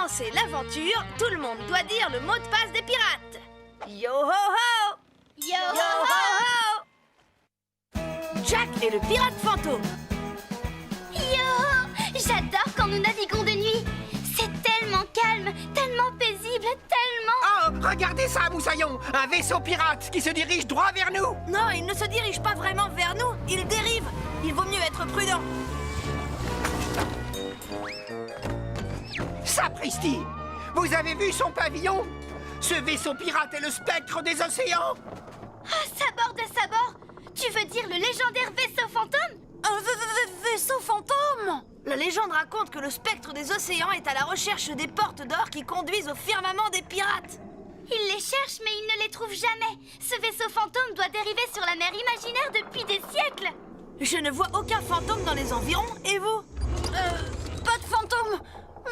commencer l'aventure, tout le monde doit dire le mot de passe des pirates. Yo ho ho! Yo Yo ho ho! Jack est le pirate fantôme. Yo! J'adore quand nous naviguons de nuit. C'est tellement calme, tellement paisible, tellement... Oh, regardez ça, Moussaillon! Un vaisseau pirate qui se dirige droit vers nous! Non, il ne se dirige pas vraiment vers nous, il dérive. Il vaut mieux être prudent. Sapristi! Vous avez vu son pavillon? Ce vaisseau pirate est le spectre des océans! Ah, sabord de sabord! Tu veux dire le légendaire vaisseau fantôme? Un vaisseau fantôme! La légende raconte que le spectre des océans est à la recherche des portes d'or qui conduisent au firmament des pirates. Il les cherche, mais il ne les trouve jamais. Ce vaisseau fantôme doit dériver sur la mer imaginaire depuis des siècles. Je ne vois aucun fantôme dans les environs, et vous? Pas de fantôme.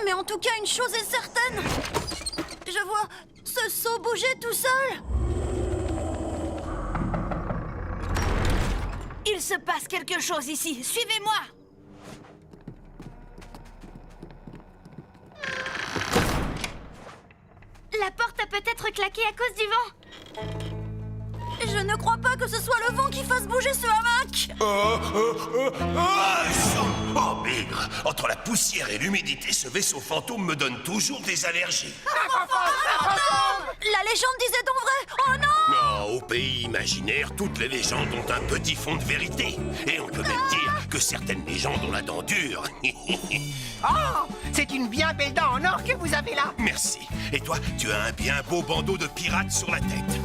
Mais en tout cas, une chose est certaine. Je vois ce seau bouger tout seul. Il se passe quelque chose ici. Suivez-moi. La porte a peut-être claqué à cause du vent. Je ne crois pas que ce soit le vent qui fasse bouger ce hamac. Oh, bigre! Entre la poussière et l'humidité, ce vaisseau fantôme me donne toujours des allergies. La légende disait donc vrai. Oh non! Non, au pays imaginaire, toutes les légendes ont un petit fond de vérité. Et on peut même dire que certaines légendes ont la dent dure. Oh! C'est une bien belle dent en or que vous avez là! Merci. Et toi, tu as un bien beau bandeau de pirate sur la tête.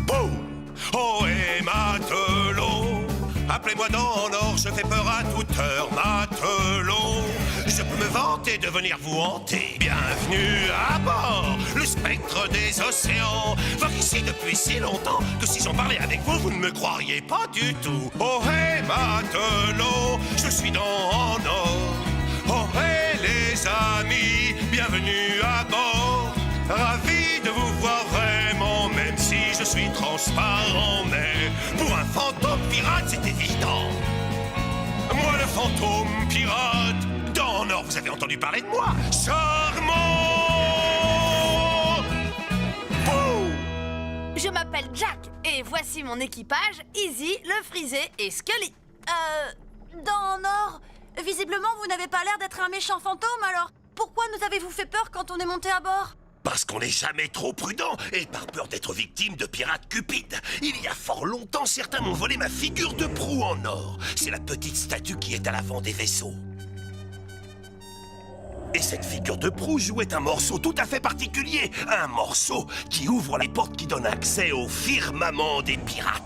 Boum! Oh, et matelot! Appelez-moi dans l'or, je fais peur à toute heure, matelot. Je peux me vanter de venir vous hanter. Bienvenue à bord, le spectre des océans. Vogue ici depuis si longtemps que si j'en parlais avec vous, vous ne me croiriez pas du tout. Oh, hey, matelot, je suis dans en or. Oh, hey, les amis, bienvenue à bord. Ravi de vous voir vraiment, même si je suis transparent. Mais pour un fantôme pirate, c'est évident. Moi, le fantôme pirate, dans l'or, vous avez entendu parler de moi? Charmant! Bouh! Je m'appelle Jack et voici mon équipage, Izzy, le frisé et Scully. Dans Nord, visiblement vous n'avez pas l'air d'être un méchant fantôme, alors pourquoi nous avez-vous fait peur quand on est monté à bord? Parce qu'on n'est jamais trop prudent et par peur d'être victime de pirates cupides. Il y a fort longtemps, certains m'ont volé ma figure de proue en or. C'est la petite statue qui est à l'avant des vaisseaux. Et cette figure de proue jouait un morceau tout à fait particulier. Un morceau qui ouvre les portes qui donnent accès au firmament des pirates.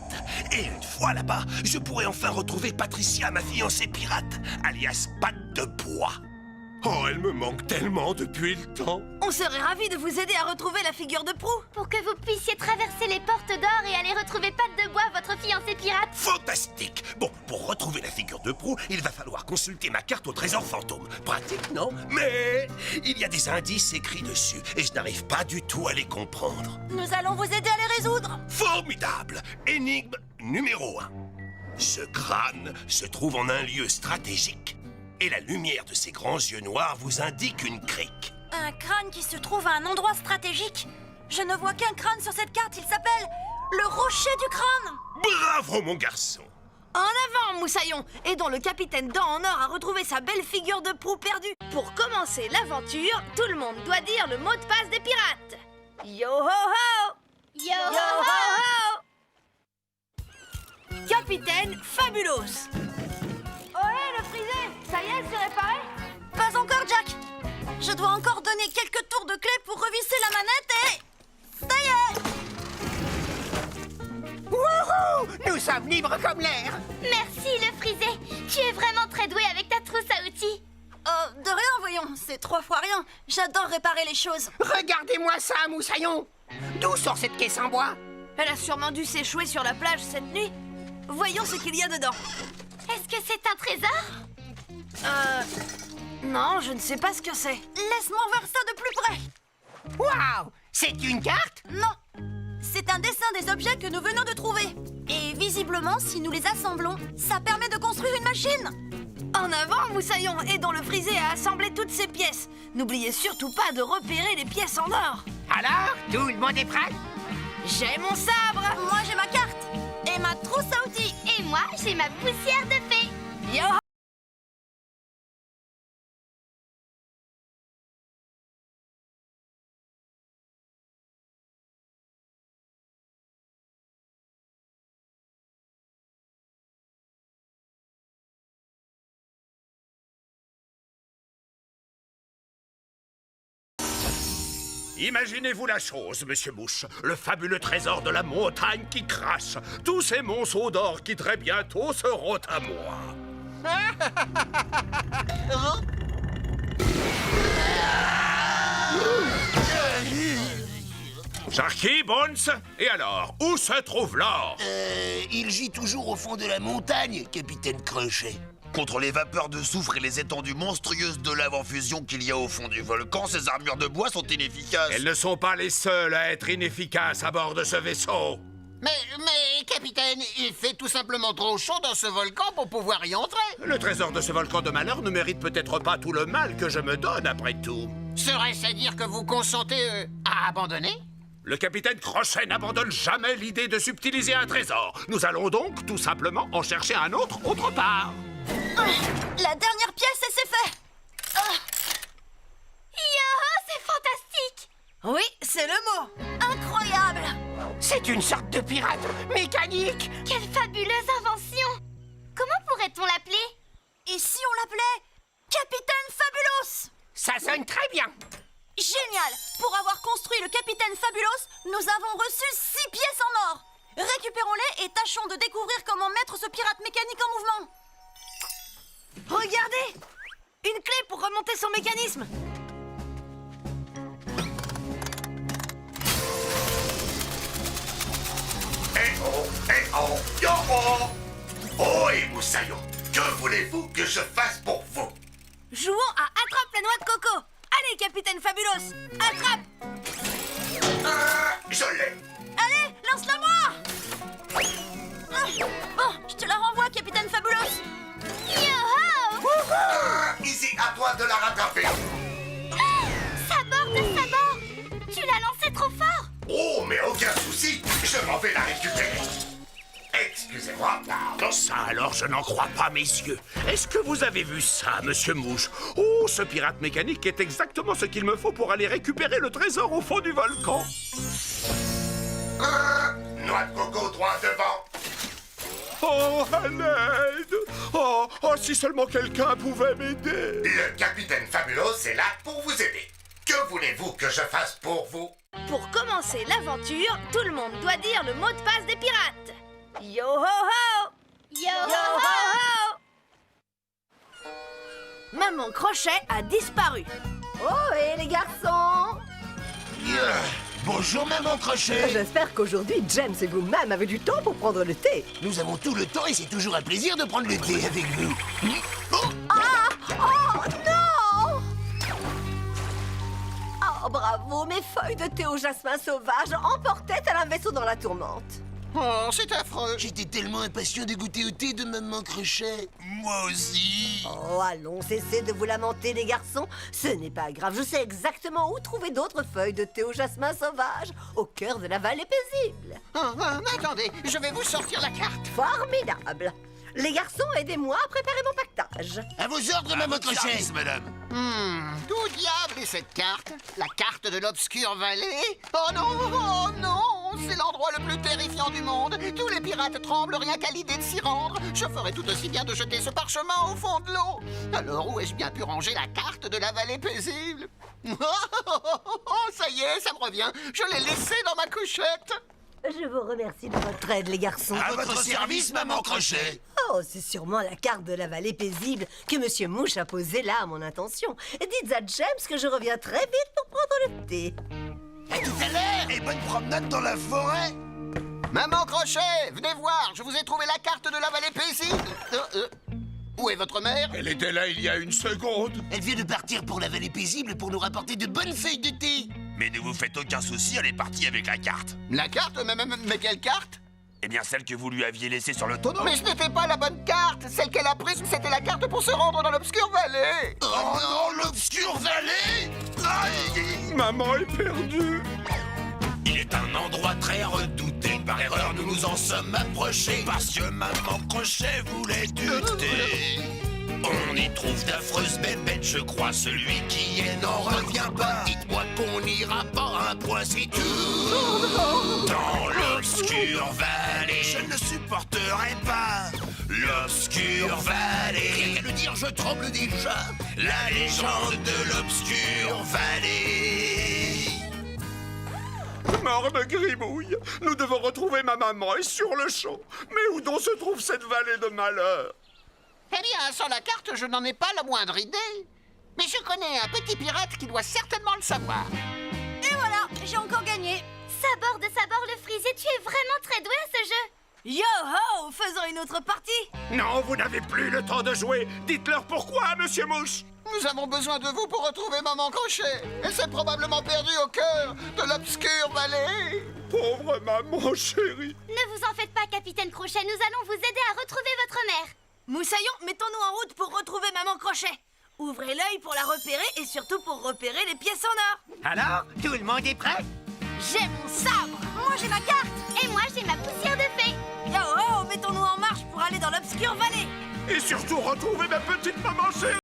Et une fois là-bas, je pourrais enfin retrouver Patricia, ma fiancée pirate, alias Patte de Bois. Oh, elle me manque tellement depuis le temps. On serait ravis de vous aider à retrouver la figure de proue. Pour que vous puissiez traverser les portes d'or et aller retrouver Patte de Bois, votre fiancé pirate. Fantastique! Bon, pour retrouver la figure de proue, il va falloir consulter ma carte au trésor fantôme. Pratique, non? Mais il y a des indices écrits dessus et je n'arrive pas du tout à les comprendre. Nous allons vous aider à les résoudre. Formidable! Énigme numéro 1. Ce crâne se trouve en un lieu stratégique et la lumière de ses grands yeux noirs vous indique une crique. Un crâne qui se trouve à un endroit stratégique. Je ne vois qu'un crâne sur cette carte, il s'appelle le rocher du crâne. Bravo, mon garçon! En avant, Moussaillon! Aidons le capitaine Dent en or à retrouver sa belle figure de proue perdue. Pour commencer l'aventure, tout le monde doit dire le mot de passe des pirates. Yo ho ho! Yo, Yo ho ho! Capitaine Fabulos! Ohé, le frisé! Ça y est, c'est réparé? Pas encore, Jack! Je dois encore donner quelques tours de clé pour revisser la manette et... ça y est! Wouhou! Nous sommes libres comme l'air! Merci, le frisé. Tu es vraiment très doué avec ta trousse à outils. De rien, voyons, c'est 3 fois rien. J'adore réparer les choses. Regardez-moi ça, Moussaillon! D'où sort cette caisse en bois? Elle a sûrement dû s'échouer sur la plage cette nuit. Voyons ce qu'il y a dedans. Est-ce que c'est un trésor? Non, je ne sais pas ce que c'est. Laisse-moi voir ça de plus près. Waouh! C'est une carte? Non, c'est un dessin des objets que nous venons de trouver. Et visiblement, si nous les assemblons, ça permet de construire une machine. En avant, moussaillon, aidons le frisé à assembler toutes ces pièces. N'oubliez surtout pas de repérer les pièces en or. Alors, tout le monde est prêt? J'ai mon sabre. Moi, j'ai ma carte. Et ma trousse à outils. Et moi, j'ai ma poussière de fée. Yo! Imaginez-vous la chose, monsieur Mouche. Le fabuleux trésor de la montagne qui crache. Tous ces monceaux d'or qui très bientôt seront à moi. Sharky, Bones, et alors, où se trouve l'or? Il gît toujours au fond de la montagne, capitaine Crochet. Contre les vapeurs de soufre et les étendues monstrueuses de lave en fusion qu'il y a au fond du volcan, ces armures de bois sont inefficaces. Elles ne sont pas les seules à être inefficaces à bord de ce vaisseau. Mais, capitaine, il fait tout simplement trop chaud dans ce volcan pour pouvoir y entrer. Le trésor de ce volcan de malheur ne mérite peut-être pas tout le mal que je me donne, après tout. Serait-ce à dire que vous consentez à abandonner? Le capitaine Crochet n'abandonne jamais l'idée de subtiliser un trésor. Nous allons donc tout simplement en chercher un autre part. La dernière pièce et c'est fait. Yo, c'est fantastique. Oui, c'est le mot. Incroyable. C'est une sorte de pirate mécanique. Quelle fabuleuse invention. Comment pourrait-on l'appeler? Et si on l'appelait Capitaine Fabulous? Ça sonne très bien. Génial. Pour avoir construit le Capitaine Fabulous, nous avons reçu 6 pièces en or. Récupérons-les et tâchons de découvrir comment mettre ce pirate mécanique en mouvement. Regardez! Une clé pour remonter son mécanisme. Yo oh! Oh, et moussaillon, que voulez-vous que je fasse pour vous? Jouons à Attrape la noix de coco. Allez, Capitaine Fabulous, attrape! Je l'ai. Allez, lance-la-moi! Bon, je te la renvoie, Capitaine Fabulous. Easy, à toi de la rattraper. Sabord de sabord. Tu l'as lancé trop fort. Oh, mais aucun souci, je m'en vais la récupérer. Excusez-moi, pardon. Ça alors, je n'en crois pas, messieurs. Est-ce que vous avez vu ça, monsieur Mouche? Oh, ce pirate mécanique est exactement ce qu'il me faut pour aller récupérer le trésor au fond du volcan. Noix de coco droit devant. Oh, à l'aide! Oh, si seulement quelqu'un pouvait m'aider! Le capitaine Fabulous est là pour vous aider. Que voulez-vous que je fasse pour vous? Pour commencer l'aventure, tout le monde doit dire le mot de passe des pirates. Yo ho ho! Yo, Yo ho ho! Maman Crochet a disparu. Oh, et les garçons! Bonjour, maman Crochet. J'espère qu'aujourd'hui, James et vous-même avez du temps pour prendre le thé. Nous avons tout le temps et c'est toujours un plaisir de prendre le thé avec vous. Oh, non! Oh, bravo, mes feuilles de thé au jasmin sauvage emportaient tel un vaisseau dans la tourmente. Oh, c'est affreux. J'étais tellement impatient de goûter au thé de maman Crochet. Moi aussi. Oh, allons, cessez de vous lamenter, les garçons. Ce n'est pas grave, je sais exactement où trouver d'autres feuilles de thé au jasmin sauvage, au cœur de la vallée paisible. Attendez, je vais vous sortir la carte. Formidable. Les garçons, aidez-moi à préparer mon pactage. À vos ordres, maman Crochet. Service, madame. D'où diable est cette carte? La carte de l'obscure vallée? Oh non, c'est l'endroit le plus terrifiant du monde. Tous les pirates tremblent rien qu'à l'idée de s'y rendre. Je ferais tout aussi bien de jeter ce parchemin au fond de l'eau. Alors où ai-je bien pu ranger la carte de la vallée paisible? Ça y est, ça me revient. Je l'ai laissée dans ma couchette. Je vous remercie de votre aide, les garçons. À votre service, maman Crochet. Oh, c'est sûrement la carte de la vallée paisible que Monsieur Mouche a posée là à mon intention. Dites à James que je reviens très vite pour prendre le thé. À tout à l'heure. Et bonne promenade dans la forêt. Maman Crochet, venez voir, je vous ai trouvé la carte de la vallée paisible. Où est votre mère? Elle était là il y a une seconde. Elle vient de partir pour la vallée paisible pour nous rapporter de bonnes feuilles de thé. Mais ne vous faites aucun souci, elle est partie avec la carte. La carte? Mais quelle carte? Eh bien, celle que vous lui aviez laissée sur le tonneau. Mais ce n'était pas la bonne carte. Celle qu'elle a prise, c'était la carte pour se rendre dans l'Obscure Valley. Oh non, l'Obscure Valley! Aïe! Maman est perdue. Il est un endroit très redouté. Par erreur, nous nous en sommes approchés. Parce que maman Crochet voulait duter. On y trouve d'affreuses bébêtes, je crois. Celui qui est n'en revient pas. Dites-moi qu'on n'ira pas un point si tout. Dans l'Obscure Valley, je ne supporterai pas. L'Obscure Valley. Rien qu'à le dire, je tremble déjà. La légende de l'Obscure Valley. Mort de gribouille. Nous devons retrouver ma maman et sur le champ. Mais où donc se trouve cette vallée de malheur? Eh bien, sans la carte, je n'en ai pas la moindre idée. Mais je connais un petit pirate qui doit certainement le savoir. Et voilà, j'ai encore gagné. Sabord de Sabord le frisé, tu es vraiment très doué à ce jeu. Yo-ho, faisons une autre partie. Non, vous n'avez plus le temps de jouer. Dites-leur pourquoi, Monsieur Mouche. Nous avons besoin de vous pour retrouver Maman Crochet. Elle s'est probablement perdue au cœur de l'Obscure Valley. Pauvre maman chérie. Ne vous en faites pas, Capitaine Crochet, nous allons vous aider à retrouver votre mère. Moussaillon, mettons-nous en route pour retrouver Maman Crochet. Ouvrez l'œil pour la repérer et surtout pour repérer les pièces en or. Alors, tout le monde est prêt? J'ai mon sabre. Moi, j'ai ma carte. Et moi, j'ai ma poussière de fée. Yo-ho, mettons-nous en marche pour aller dans l'Obscure Valley. Et surtout retrouver ma petite maman chérie.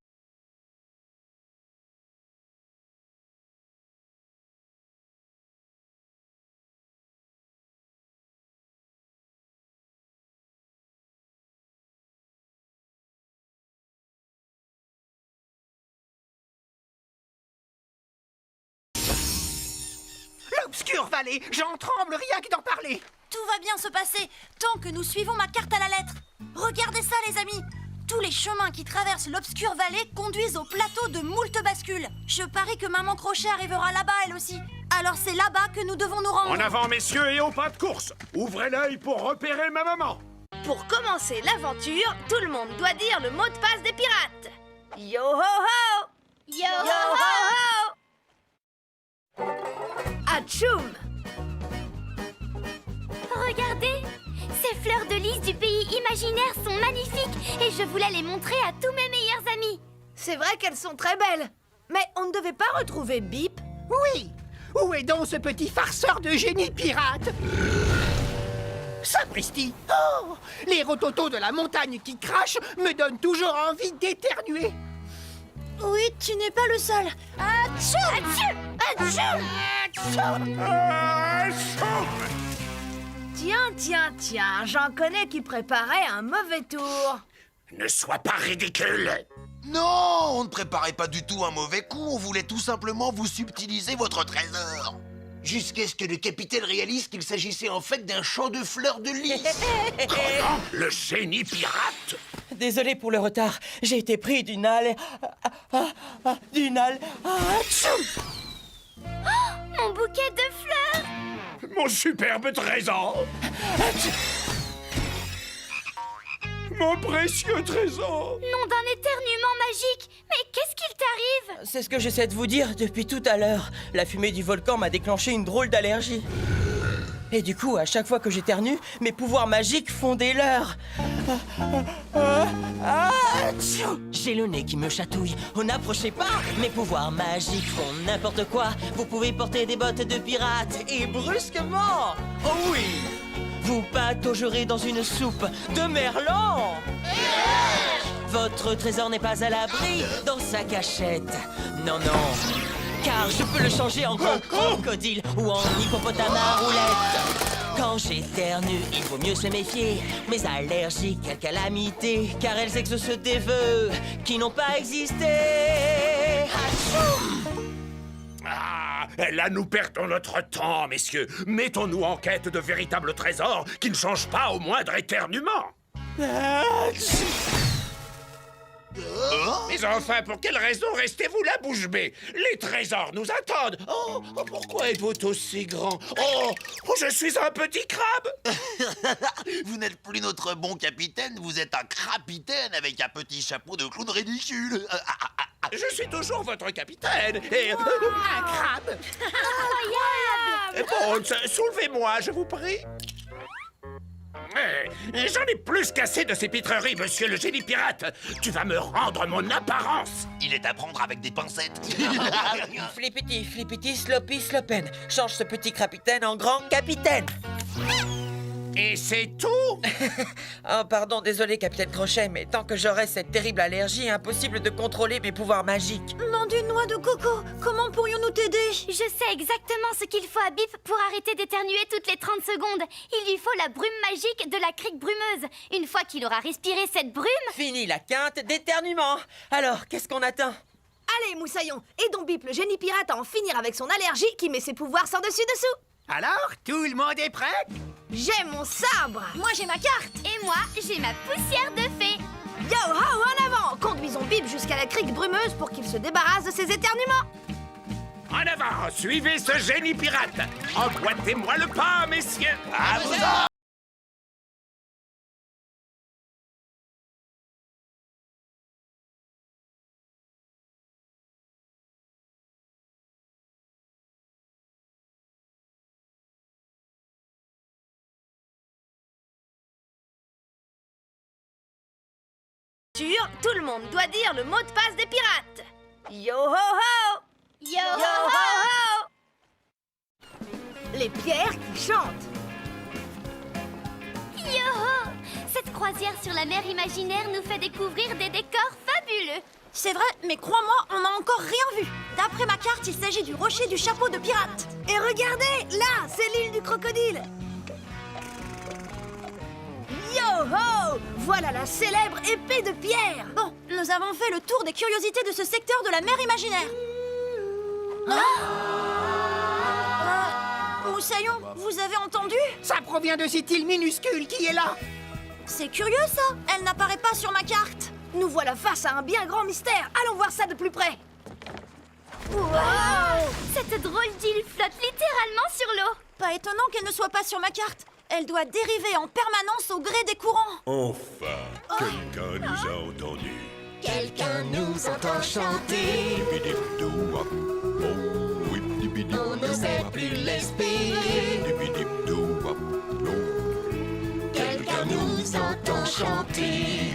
L'Obscure Valley, j'en tremble rien que d'en parler. Tout va bien se passer tant que nous suivons ma carte à la lettre. Regardez ça, les amis. Tous les chemins qui traversent l'Obscure Valley conduisent au plateau de moult bascules. Je parie que Maman Crochet arrivera là-bas, elle aussi. Alors c'est là-bas que nous devons nous rendre. En avant, messieurs, et au pas de course. Ouvrez l'œil pour repérer ma maman. Pour commencer l'aventure, tout le monde doit dire le mot de passe des pirates. Yo ho ho! Yo, Yo ho, ho ho! Atchoum! Regardez, ces fleurs de lys du pays imaginaire sont magnifiques et je voulais les montrer à tous mes meilleurs amis. C'est vrai qu'elles sont très belles. Mais on ne devait pas retrouver Bip? Oui. Où est donc ce petit farceur de génie pirate? Sapristi! Oh! Les rototos de la montagne qui crachent me donnent toujours envie d'éternuer. Oui, tu n'es pas le seul. Atchoum! Atchoum! Tiens, j'en connais qui préparaient un mauvais tour. Ne sois pas ridicule. Non, on ne préparait pas du tout un mauvais coup. On voulait tout simplement vous subtiliser votre trésor. Jusqu'à ce que le capitaine réalise qu'il s'agissait en fait d'un champ de fleurs de lys. Comment? Le génie pirate? Désolé pour le retard, j'ai été pris d'une halle... Mon bouquet de fleurs! Mon superbe trésor. Mon précieux trésor. Nom d'un éternuement magique! Mais qu'est-ce qu'il t'arrive? C'est ce que j'essaie de vous dire depuis tout à l'heure. La fumée du volcan m'a déclenché une drôle d'allergie. Et du coup, à chaque fois que j'éternue, mes pouvoirs magiques font des leurres. J'ai le nez qui me chatouille. Oh, n'approchez pas. Mes pouvoirs magiques font n'importe quoi. Vous pouvez porter des bottes de pirate et brusquement, oh oui, vous pataugerez dans une soupe de merlan. Votre trésor n'est pas à l'abri dans sa cachette. Non, car je peux le changer en crocodile ou en hippopotame à roulette. Quand j'éternue, il vaut mieux se méfier. Mes allergies, quelle calamité, car elles exaucent des vœux qui n'ont pas existé. Atchoum! Ah, là nous perdons notre temps, messieurs. Mettons-nous en quête de véritables trésors qui ne changent pas au moindre éternuement. Mais enfin, pour quelle raison restez-vous là, bouche bée? Les trésors nous attendent. Oh, pourquoi êtes-vous aussi grand? Oh, je suis un petit crabe. Vous n'êtes plus notre bon capitaine, vous êtes un crapitaine avec un petit chapeau de clown ridicule. Je suis toujours votre capitaine. Et... Un crabe! Incroyable! Bon, soulevez-moi, je vous prie. J'en ai plus qu'assez de ces pitreries, monsieur le génie pirate. Tu vas me rendre mon apparence. Il est à prendre avec des pincettes. Flippity, sloppy, slopen. Change ce petit capitaine en grand capitaine. Et c'est tout? Oh, pardon, désolé, capitaine Crochet, mais tant que j'aurai cette terrible allergie, impossible de contrôler mes pouvoirs magiques. Nom d'une noix de coco, comment pourrions-nous t'aider? Je sais exactement ce qu'il faut à Bip pour arrêter d'éternuer toutes les 30 secondes. Il lui faut la brume magique de la crique brumeuse. Une fois qu'il aura respiré cette brume... Fini la quinte d'éternuement. Alors, qu'est-ce qu'on attend? Allez, Moussaillon, aidons Bip, le génie pirate, à en finir avec son allergie qui met ses pouvoirs sans dessus-dessous. Alors, tout le monde est prêt? J'ai mon sabre. Moi, j'ai ma carte. Et moi, j'ai ma poussière de fée. Yo ho, en avant! Conduisons Bip jusqu'à la crique brumeuse pour qu'il se débarrasse de ses éternuements. En avant, suivez ce génie pirate. Emboîtez-moi le pas, messieurs. À vous autres. Tout le monde doit dire le mot de passe des pirates. Yo ho ho! Yo ho ho! Les pierres qui chantent. Yo ho! Cette croisière sur la mer imaginaire nous fait découvrir des décors fabuleux. C'est vrai, mais crois-moi, on n'a encore rien vu. D'après ma carte, il s'agit du rocher du chapeau de pirate. Et regardez, là, c'est l'île du crocodile. Yo ho! Voilà la célèbre épée de pierre. Bon, nous avons fait le tour des curiosités de ce secteur de la mer imaginaire. Moussaillon, vous avez entendu? Ça provient de cette île minuscule qui est là. C'est curieux ça, elle n'apparaît pas sur ma carte. Nous voilà face à un bien grand mystère. Allons voir ça de plus près. Wow! Cette drôle d'île flotte littéralement sur l'eau. Pas étonnant qu'elle ne soit pas sur ma carte. Elle doit dériver en permanence au gré des courants. Enfin, quelqu'un nous a entendus. Quelqu'un nous entend chanter. On ne sait plus l'espérer. Quelqu'un nous entend chanter.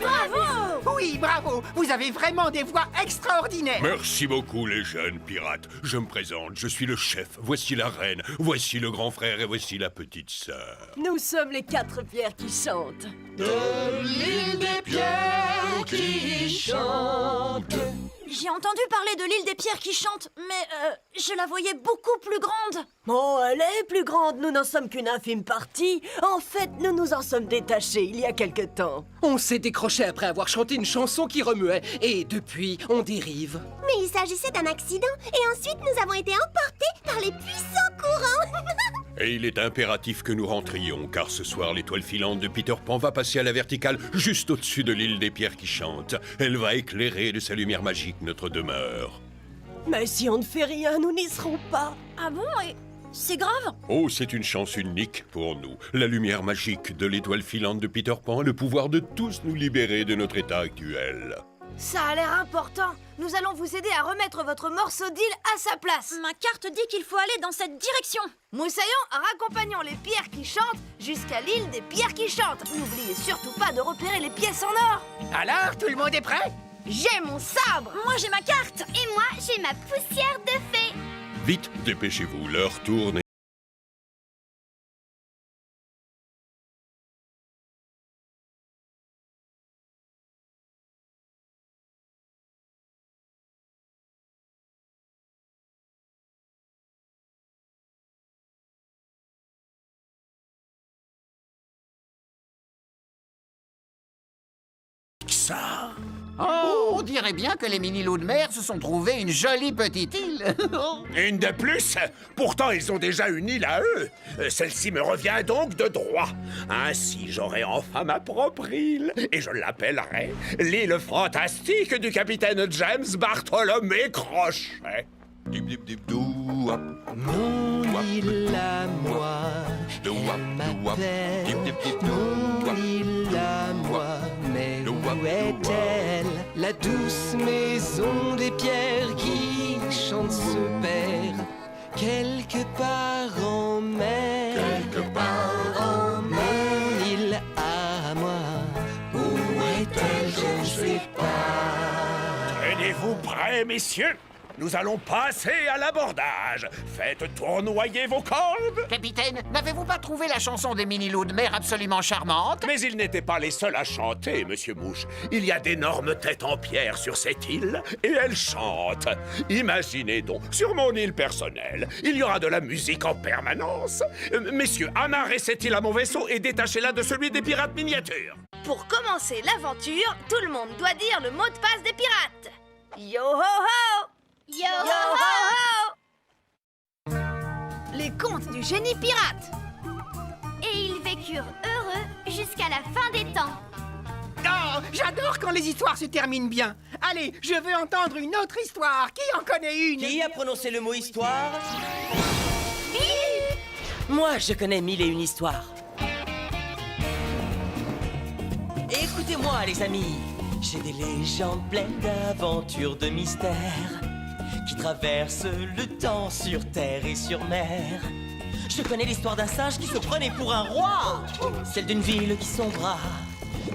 Bravo! Oui, bravo. Vous avez vraiment des voix extraordinaires. Merci beaucoup, les jeunes pirates. Je me présente, je suis le chef. Voici la reine, voici le grand frère et voici la petite sœur. Nous sommes les 4 pierres qui chantent. De l'île des pierres qui chantent. J'ai entendu parler de l'île des pierres qui chantent, mais je la voyais beaucoup plus grande. Oh, elle est plus grande, nous n'en sommes qu'une infime partie. En fait, nous nous en sommes détachés il y a quelque temps. On s'est décroché après avoir chanté une chanson qui remuait, et depuis, on dérive. Mais il s'agissait d'un accident, et ensuite nous avons été emportés par les puissants courants. Et il est impératif que nous rentrions, car ce soir, l'étoile filante de Peter Pan va passer à la verticale, juste au-dessus de l'île des pierres qui chantent. Elle va éclairer de sa lumière magique notre demeure. Mais si on ne fait rien, nous n'y serons pas. Ah bon? Et c'est grave? Oh, c'est une chance unique pour nous. La lumière magique de l'étoile filante de Peter Pan a le pouvoir de tous nous libérer de notre état actuel. Ça a l'air important. Nous allons vous aider à remettre votre morceau d'île à sa place. Ma carte dit qu'il faut aller dans cette direction. Moussaillon, raccompagnons les pierres qui chantent jusqu'à l'île des pierres qui chantent. N'oubliez surtout pas de repérer les pièces en or. Alors, tout le monde est prêt? J'ai mon sabre. Moi, j'ai ma carte. Et moi, j'ai ma poussière de fée. Vite, dépêchez-vous, l'heure tourne. Ça. Oh, on dirait bien que les mini-loups de mer se sont trouvés une jolie petite île. Une de plus? Pourtant, ils ont déjà une île à eux. Celle-ci me revient donc de droit. Ainsi, j'aurai enfin ma propre île. Et je l'appellerai l'île fantastique du capitaine James Bartholomé Crochet. Mon île à moi, elle m'appelle. Mon île à moi, mais où est-elle? La douce maison des pierres qui chante se perd quelque part en mer. Quelque part en mer. Allez, messieurs, nous allons passer à l'abordage. Faites tournoyer vos cordes. Capitaine, n'avez-vous pas trouvé la chanson des mini-loups de mer absolument charmante? Mais ils n'étaient pas les seuls à chanter, Monsieur Mouche. Il y a d'énormes têtes en pierre sur cette île, et elles chantent. Imaginez donc, sur mon île personnelle, il y aura de la musique en permanence. Messieurs, amarrez cette île à mon vaisseau et détachez-la de celui des pirates miniatures. Pour commencer l'aventure, tout le monde doit dire le mot de passe des pirates. Yo ho ho! Yo Yo ho ho! Les contes du génie pirate. Et ils vécurent heureux jusqu'à la fin des temps. Oh, j'adore quand les histoires se terminent bien. Allez, je veux entendre une autre histoire. Qui en connaît une? Qui a prononcé le mot histoire? Moi, je connais 1001 histoires. Écoutez-moi, les amis. J'ai des légendes pleines d'aventures, de mystères qui traversent le temps sur terre et sur mer. Je connais l'histoire d'un singe qui se prenait pour un roi, celle d'une ville qui sombra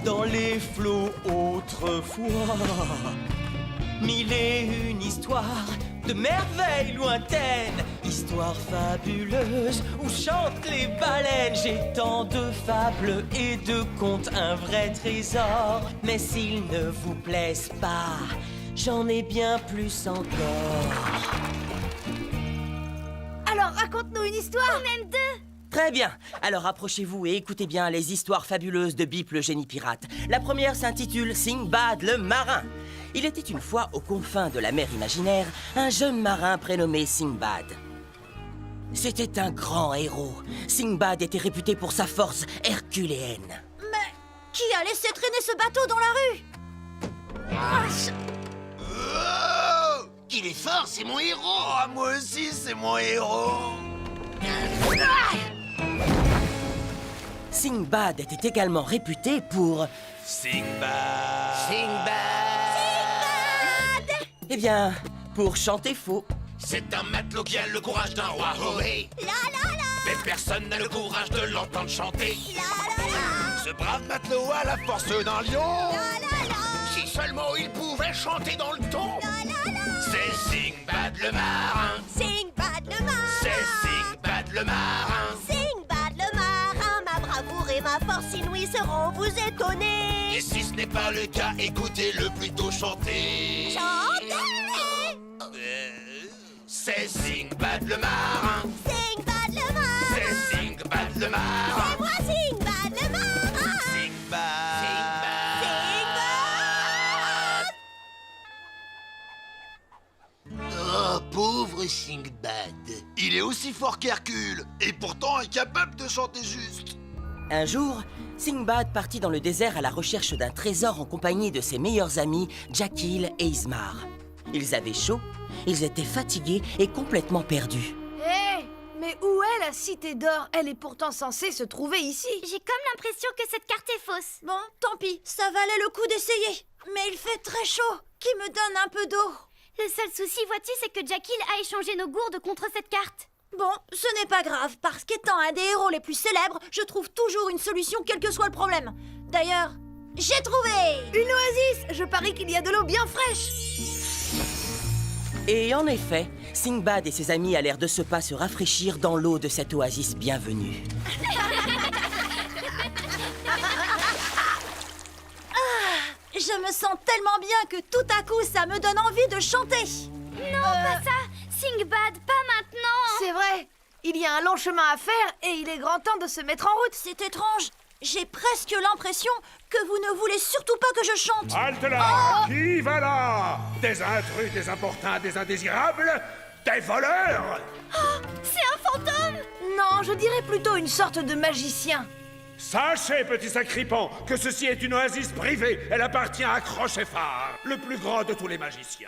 dans les flots autrefois. 1001 histoires de merveilles lointaines, histoires fabuleuses où chantent les baleines. J'ai tant de fables et de contes, un vrai trésor. Mais s'ils ne vous plaisent pas, j'en ai bien plus encore. Alors raconte-nous une histoire. Même deux. Très bien, alors approchez-vous et écoutez bien les histoires fabuleuses de Bip le génie pirate. La première s'intitule Sinbad le marin. Il était une fois aux confins de la mer imaginaire un jeune marin prénommé Sinbad. C'était un grand héros. Sinbad était réputé pour sa force herculéenne. Mais qui a laissé traîner ce bateau dans la rue? Oh, qu'il est fort, c'est mon héros. Oh, moi aussi, c'est mon héros. Sinbad était également réputé pour... Sinbad. Eh bien, pour chanter faux. C'est un matelot qui a le courage d'un roi, oh hey. Mais personne n'a le courage de l'entendre chanter. Ce brave matelot a la force d'un lion. Si seulement il pouvait chanter dans le ton. C'est Sinbad le marin. Sinbad le marin, C'est Sinbad le marin. Sinbad le marin, ma bravoure et ma force inouïe seront vous étonner. Et si ce n'est pas le cas, écoutez-le plutôt chanter. C'est Sinbad le marin. Sinbad le marin, C'est Sinbad le marin. c'est moi Sinbad le marin. Oh, pauvre Sinbad. Il est aussi fort qu'Hercule, et pourtant incapable de chanter juste. Un jour, Sinbad partit dans le désert à la recherche d'un trésor en compagnie de ses meilleurs amis, Jackil et Ismar. Ils avaient chaud, ils étaient fatigués et complètement perdus. Hé, mais où est la cité d'or? Elle est pourtant censée se trouver ici. J'ai comme l'impression que cette carte est fausse. Bon, tant pis, ça valait le coup d'essayer. Mais il fait très chaud. Qui me donne un peu d'eau? Le seul souci, vois-tu, c'est que Jackil a échangé nos gourdes contre cette carte. Bon, ce n'est pas grave, parce qu'étant un des héros les plus célèbres, je trouve toujours une solution quel que soit le problème. D'ailleurs, j'ai trouvé une oasis. Je parie qu'il y a de l'eau bien fraîche. Et en effet, Sinbad et ses amis allèrent de ce pas se rafraîchir dans l'eau de cette oasis bienvenue. Je me sens tellement bien que tout à coup, ça me donne envie de chanter. Non, pas ça. Sinbad, pas maintenant. C'est vrai. Il y a un long chemin à faire et il est grand temps de se mettre en route. C'est étrange. J'ai presque l'impression que vous ne voulez surtout pas que je chante. Halte là! Qui va là? Des intrus, des importuns, des indésirables? Des voleurs? C'est un fantôme. Non, je dirais plutôt une sorte de magicien. Sachez, petit sacripant, que ceci est une oasis privée. Elle appartient à Crochet-Phare, le plus grand de tous les magiciens.